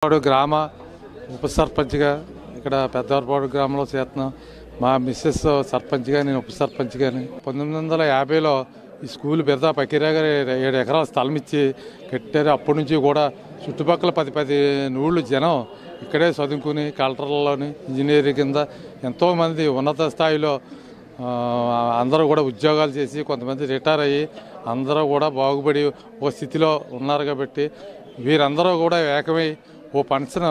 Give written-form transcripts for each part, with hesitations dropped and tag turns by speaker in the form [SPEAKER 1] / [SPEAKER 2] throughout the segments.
[SPEAKER 1] గ్రామ ఉప సర్పంచ్గా ఇక్కడ పెద్దవరపాడు గ్రామంలో చేస్తున్నాం. మా మిస్సెస్ సర్పంచ్గా, నేను ఉప సర్పంచ్గాని 1950లో ఈ స్కూల్ పెద్ద పకీరా గారు 7 ఎకరాల స్థలం ఇచ్చి కట్టారు. అప్పటి నుంచి కూడా చుట్టుపక్కల 10 నూళ్ళు జనం ఇక్కడే చదువుకుని కలెక్టర్లలోని ఇంజనీరింగ్ కింద ఎంతోమంది ఉన్నత స్థాయిలో అందరూ కూడా ఉద్యోగాలు చేసి కొంతమంది రిటైర్ అయ్యి అందరూ కూడా బాగుపడి ఓ స్థితిలో ఉన్నారు. కాబట్టి వీరందరూ కూడా ఏకమై ఓ ఫంక్షన్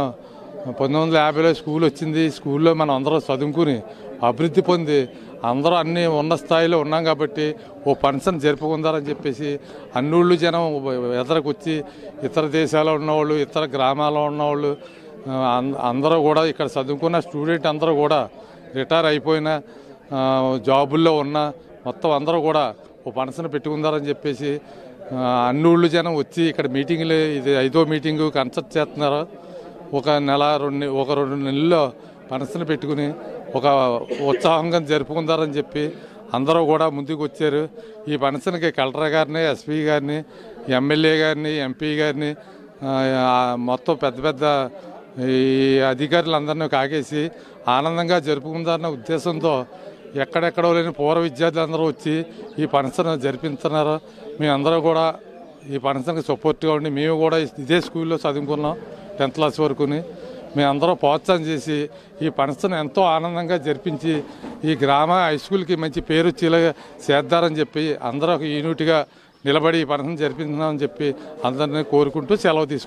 [SPEAKER 1] 1950లో స్కూల్ వచ్చింది. స్కూల్లో మనం అందరూ చదువుకుని అభివృద్ధి పొంది అందరూ అన్ని ఉన్న స్థాయిలో ఉన్నాం. కాబట్టి ఓ ఫంక్షన్ జరుపుకుందారని చెప్పేసి అన్నూళ్ళు జనం ఎదరకొచ్చి ఇతర దేశాల్లో ఉన్నవాళ్ళు, ఇతర గ్రామాల్లో ఉన్నవాళ్ళు అందరూ కూడా ఇక్కడ చదువుకున్న స్టూడెంట్ అందరూ కూడా రిటైర్ అయిపోయిన జాబుల్లో ఉన్న మొత్తం అందరూ కూడా ఓ ఫంక్షన్ పెట్టుకుందారని చెప్పేసి అన్నూళ్ళు జనం వచ్చి ఇక్కడ మీటింగ్లు, ఇది 5వ మీటింగు కన్సల్ట్ చేస్తున్నారు. ఒక 2 నెలల్లో ఫంక్షన్ పెట్టుకుని ఒక ఉత్సాహంగా జరుపుకుందారని చెప్పి అందరూ కూడా ముందుకు వచ్చారు. ఈ ఫంక్షన్కి కలెక్టర్ గారిని, ఎస్పీ గారిని, ఎమ్మెల్యే గారిని, ఎంపీ గారిని మొత్తం పెద్ద ఈ అధికారులందరినీ కాకేసి ఆనందంగా జరుపుకుందారన్న ఉద్దేశంతో ఎక్కడెక్కడో లేని పూర్వ విద్యార్థులందరూ వచ్చి ఈ ఫంక్షన్ జరిపిస్తున్నారు. మేమందరూ కూడా ఈ ఫంక్షన్కి సపోర్ట్గా ఉండి మేము కూడా ఇదే స్కూల్లో చదువుకున్నాం 10th క్లాస్ వరకుని. మేమందరూ ప్రోత్సాహం చేసి ఈ ఫంక్షన్ ఎంతో ఆనందంగా జరిపించి ఈ గ్రామ హై స్కూల్కి మంచి పేరు వచ్చేలా చేద్దారని చెప్పి అందరూ యూనిట్గా నిలబడి ఈ ఫంక్షన్ జరిపించామని చెప్పి అందరినీ కోరుకుంటూ సెలవు తీసుకుంటాం.